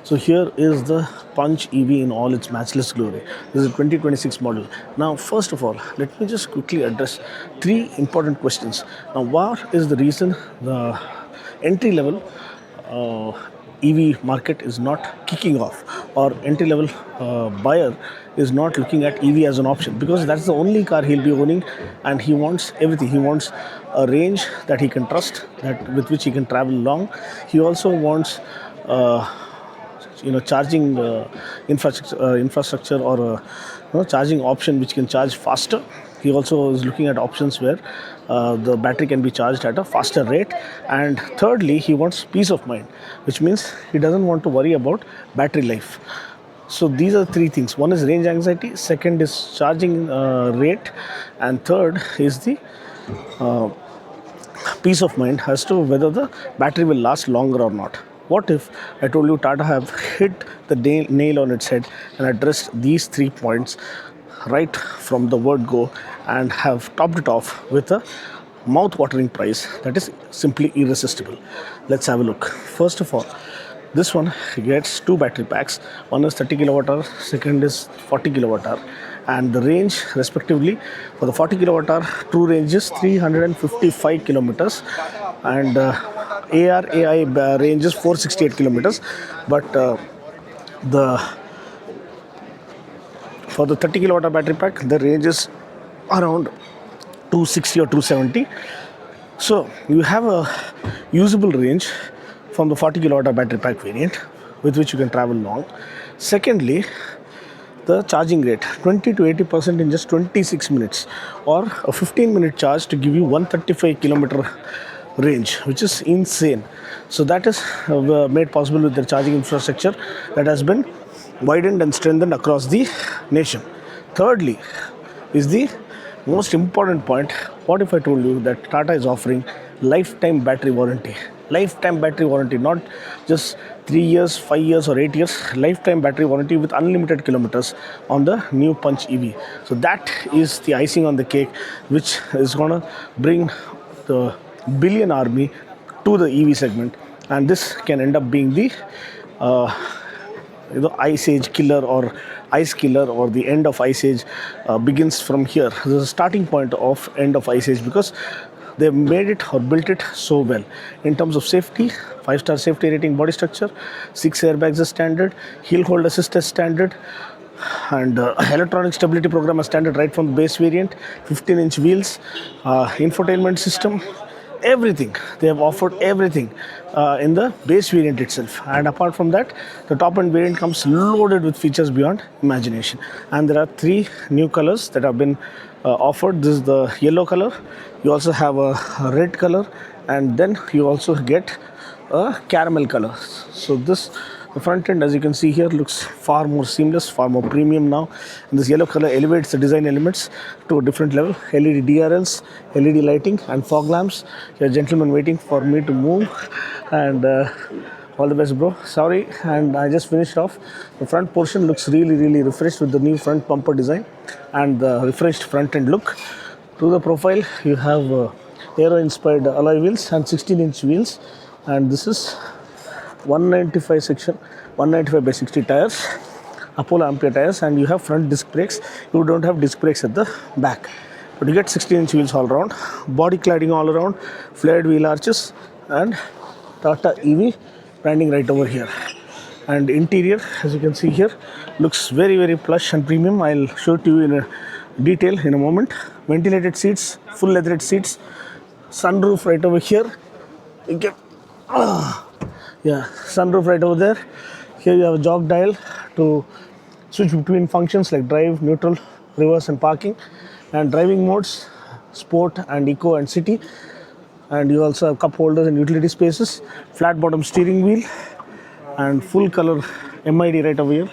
So here is the Punch EV in all its matchless glory. This is a 2026 model. Now, first of all, let me just quickly address three important questions. Now, what is the reason the entry level EV market is not kicking off, or entry level buyer is not looking at EV as an option? Because that's the only car he'll be owning, and he wants everything. He wants a range that he can trust, that with which he can travel long. He also wants charging infrastructure, or charging option which can charge faster. He also is looking at options where the battery can be charged at a faster rate. And thirdly, he wants peace of mind, which means he doesn't want to worry about battery life. So these are three things. One is range anxiety, second is charging rate, and third is the peace of mind as to whether the battery will last longer or not. What if I told you Tata have hit the nail on its head and addressed these 3 points right from the word go, and have topped it off with a mouth-watering price that is simply irresistible? Let's have a look. First of all, this one gets 2 battery packs. One is 30 kilowatt hour, second is 40 kilowatt hour, and the range respectively for the 40 kilowatt hour true range is 355 kilometers, and ARAI range is 468 kilometers. But for the 30 kilowatt hour battery pack, the range is around 260 or 270. So you have a usable range from the 40 kilowatt hour battery pack variant with which you can travel long. Secondly, the charging rate 20 to 80% in just 26 minutes, or a 15-minute charge to give you 135 kilometer range, which is insane. So that is made possible with the charging infrastructure that has been widened and strengthened across the nation. Thirdly is the most important point. What if I told you that Tata is offering lifetime battery warranty? Lifetime battery warranty, not just 3 years, 5 years or 8 years, lifetime battery warranty with unlimited kilometers on the new Punch EV. So that is the icing on the cake, which is going to bring the billion army to the EV segment, and this can end up being the ice age killer, or ice killer, or the end of ice age begins from here. This is a starting point of end of ice age, because they've made it or built it so well in terms of safety. 5-star safety rating, body structure, 6 airbags is standard, heel hold assist is standard, and electronic stability program is standard right from the base variant. 15-inch wheels, infotainment system, everything. They have offered everything in the base variant itself. And apart from that, the top end variant comes loaded with features beyond imagination. And there are 3 new colors that have been offered. This is the yellow color, you also have a red color, and then you also get a caramel color. So this, the front end, as you can see here, looks far more seamless, far more premium now. And this yellow color elevates the design elements to a different level. LED DRLs, LED lighting, and fog lamps. Here, gentleman waiting for me to move. And all the best, bro. Sorry, and I just finished off. The front portion looks really refreshed with the new front bumper design and the refreshed front end look. To the profile, you have aero-inspired alloy wheels and 16-inch wheels. And this is 195 section, 195 by 60 tires, Apollo Ampere tires, and you have front disc brakes. You don't have disc brakes at the back, but you get 16-inch wheels all around, body cladding all around, flared wheel arches, and Tata EV branding right over here. And interior, as you can see here, looks very plush and premium. I'll show it to you in a detail in a moment. Ventilated seats, full leatherette seats, sunroof right over here. You get sunroof right over there. Here you have a jog dial to switch between functions like drive, neutral, reverse, and parking, and driving modes, sport and eco and city. And you also have cup holders and utility spaces, flat bottom steering wheel, and full color MID right over here.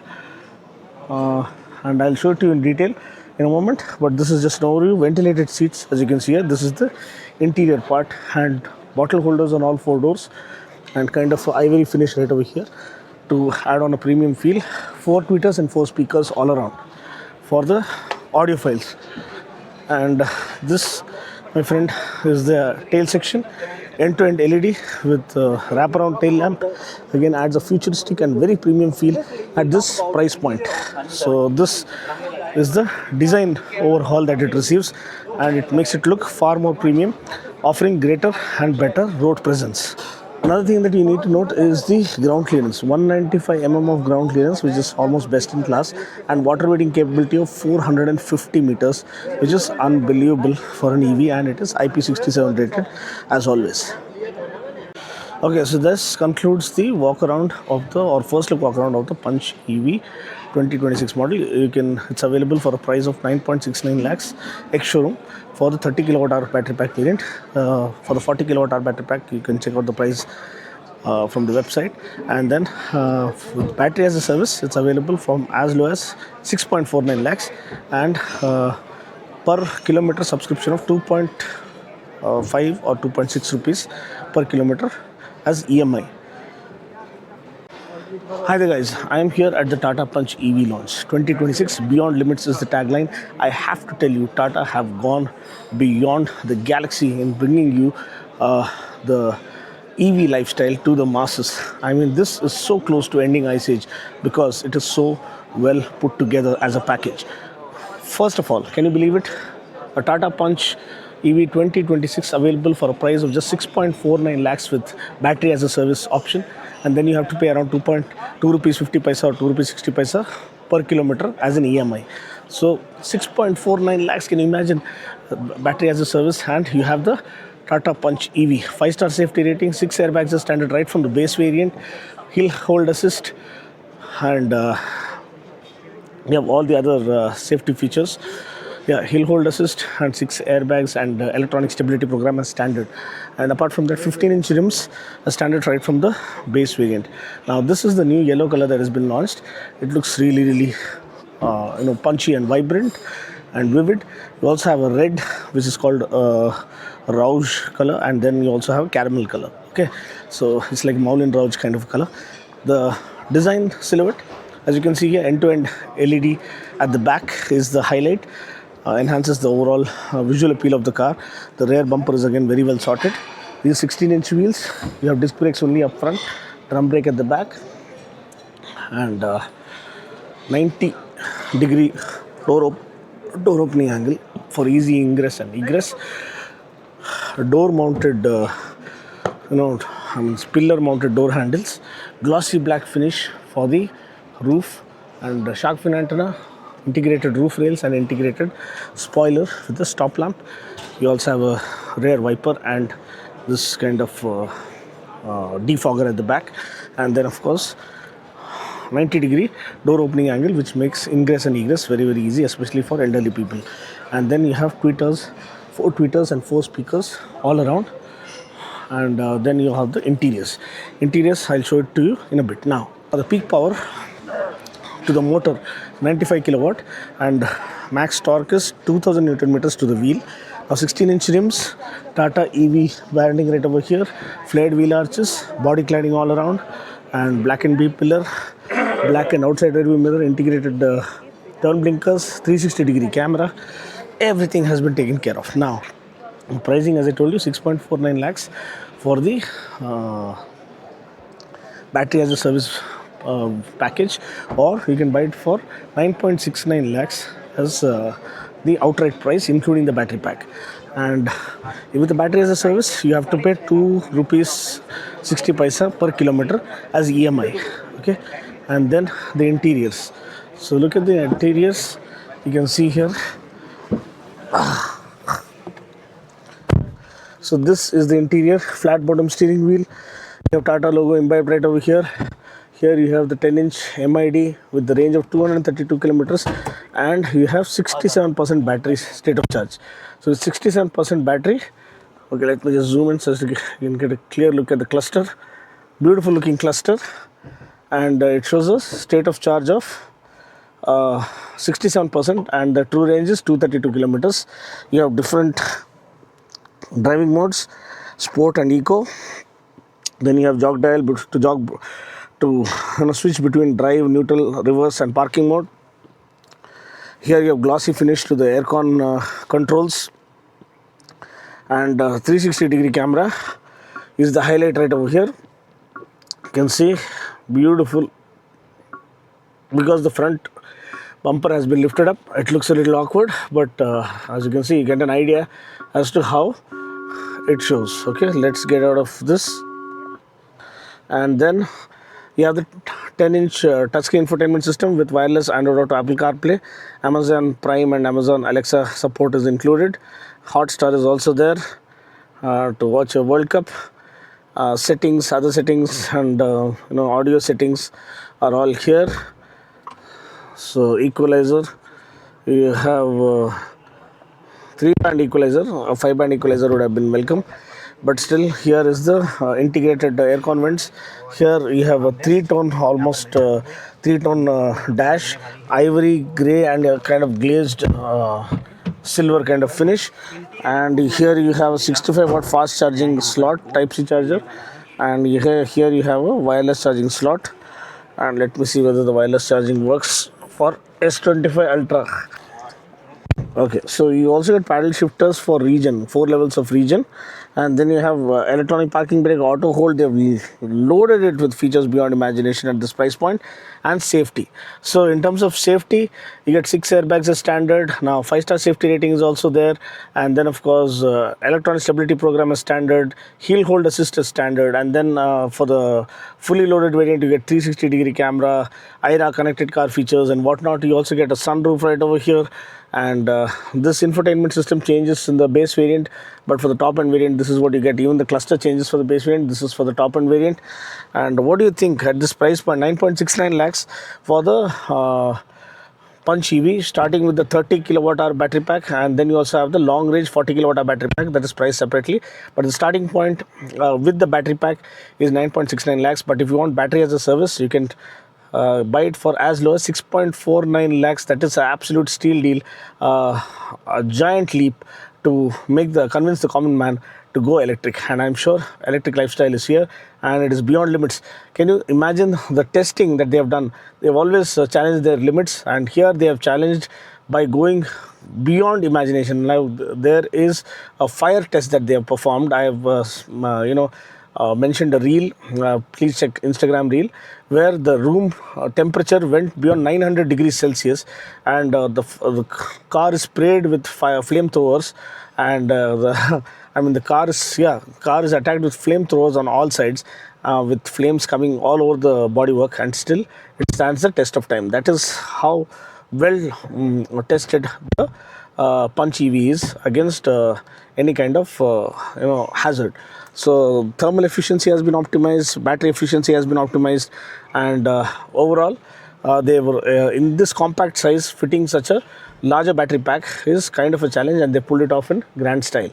And I'll show it to you in detail in a moment, but this is just an overview. Ventilated seats, as you can see here. This is the interior part, and bottle holders on all 4 doors, and kind of ivory finish right over here to add on a premium feel. 4 tweeters and 4 speakers all around for the audio files. And this, my friend, is the tail section. End-to-end LED with wraparound tail lamp. Again, adds a futuristic and very premium feel at this price point. So this is the design overhaul that it receives, and it makes it look far more premium, offering greater and better road presence. Another thing that you need to note is the ground clearance. 195 of ground clearance, which is almost best in class, and water wading capability of 450 meters, which is unbelievable for an EV, and it is IP67 rated as always. Okay, so this concludes the first look walk around of the Punch EV 2026 model. It's available for a price of 9.69 lakhs ex showroom for the 30 kilowatt hour battery pack variant. For the 40 kilowatt hour battery pack, you can check out the price from the website. And then with battery as a service, it's available from as low as 6.49 lakhs and per kilometer subscription of 2.5 or 2.6 rupees per kilometer as EMI. Hi there guys, I am here at the Tata Punch EV launch 2026. Beyond limits is the tagline. I have to tell you, Tata have gone beyond the galaxy in bringing you the EV lifestyle to the masses. I mean, this is so close to ending Ice Age because it is so well put together as a package. First of all, can you believe it? A Tata Punch EV 2026 available for a price of just 6.49 lakhs with battery as a service option, and then you have to pay around 2.2 rupees 50 paisa or 2 rupees 60 paisa per kilometer as an EMI. So 6.49 lakhs, can you imagine battery as a service, and you have the Tata Punch EV 5-star safety rating, 6 airbags are standard right from the base variant, hill hold assist, and we have all the other safety features. Hill hold assist and 6 airbags and electronic stability program as standard. And apart from that, 15-inch rims as standard right from the base variant. Now this is the new yellow color that has been launched. It looks really punchy and vibrant and vivid. You also have a red, which is called Rouge color, and then you also have caramel color. Okay, so it's like Moulin Rouge kind of color. The design silhouette, as you can see here, end-to-end LED at the back is the highlight. Enhances the overall visual appeal of the car. The rear bumper is again very well sorted. These 16-inch wheels. You have disc brakes only up front, drum brake at the back, and 90-degree door opening angle for easy ingress and egress. Door-mounted, pillar-mounted door handles. Glossy black finish for the roof, and shark fin antenna, integrated roof rails and integrated spoiler with the stop lamp. You also have a rear wiper and this kind of defogger at the back, and then of course 90-degree door opening angle, which makes ingress and egress very easy, especially for elderly people. And then you have 4 tweeters and 4 speakers all around. And then you have the interiors. I'll show it to you in a bit. Now the peak power to the motor, 95 kilowatt, and max torque is 2000 Newton meters to the wheel. Now 16-inch rims, Tata EV branding right over here, flared wheel arches, body cladding all around, and black and B pillar, black and outside rear view mirror, integrated turn blinkers, 360-degree camera. Everything has been taken care of. Now pricing, as I told you, 6.49 lakhs for the battery as a service package, or you can buy it for 9.69 lakhs as the outright price, including the battery pack. And with the battery as a service, you have to pay 2 rupees 60 paisa per kilometer as EMI. Okay, and then the interiors. So look at the interiors. You can see here. So this is the interior, flat bottom steering wheel. You have Tata logo imbibed right over here. Here you have the 10-inch MID with the range of 232 kilometers, and you have 67% battery state of charge. So 67% battery. Okay, let me just zoom in so you can get a clear look at the cluster. Beautiful looking cluster, and it shows us state of charge of 67%, and the true range is 232 kilometers. You have different driving modes, sport and eco. Then you have jog dial to switch between drive, neutral, reverse and parking mode. Here you have glossy finish to the aircon controls, and 360-degree camera, is the highlight right over here. You can see beautiful, because the front bumper has been lifted up. It looks a little awkward, but as you can see, you get an idea as to how it shows. Okay, let's get out of this. And then you have the 10-inch touchscreen infotainment system with wireless Android Auto, Apple CarPlay, Amazon Prime and Amazon Alexa support is included. Hotstar is also there to watch a World Cup. Settings, other settings, and audio settings are all here. So equalizer, you have 3-band equalizer. A 5-band equalizer would have been welcome, but still here is the integrated aircon vents. Here you have a 3-tone, almost 3-tone dash, ivory gray and a kind of glazed silver kind of finish. And here you have a 65-watt fast charging slot, type C charger, and here you have a wireless charging slot. And let me see whether the wireless charging works for S25 Ultra. Okay, so you also get paddle shifters for region, 4 levels of region, and then you have electronic parking brake, auto hold. They've loaded it with features beyond imagination at this price point, and safety. So in terms of safety, you get 6 airbags as standard. Now 5-star safety rating is also there, and then of course electronic stability program is standard, heel hold assist is standard, and then for the fully loaded variant you get 360-degree camera, ARAI connected car features and whatnot. You also get a sunroof right over here. And this infotainment system changes in the base variant, but for the top end variant, this is what you get. Even the cluster changes for the base variant. This is for the top end variant. And what do you think at this price point? 9.69 lakhs for the Punch EV, starting with the 30 kilowatt hour battery pack, and then you also have the long range 40 kilowatt hour battery pack that is priced separately. But the starting point with the battery pack is 9.69 lakhs. But if you want battery as a service, you can buy it for as low as 6.49 lakhs. That is an absolute steal deal, a giant leap to convince the common man to go electric. And I'm sure electric lifestyle is here and it is beyond limits. Can you imagine the testing that they have done? They've always challenged their limits, and here they have challenged by going beyond imagination. Now there is a fire test that they have performed. I have mentioned a reel, please check Instagram reel, where the room temperature went beyond 900 degrees Celsius, and the car is sprayed with flamethrowers, and the car is attacked with flamethrowers on all sides, with flames coming all over the bodywork, and still it stands the test of time. That is how well tested the Punch EV is against any kind of hazard. So thermal efficiency has been optimized, battery efficiency has been optimized, and overall they were in this compact size, fitting such a larger battery pack is kind of a challenge, and they pulled it off in grand style.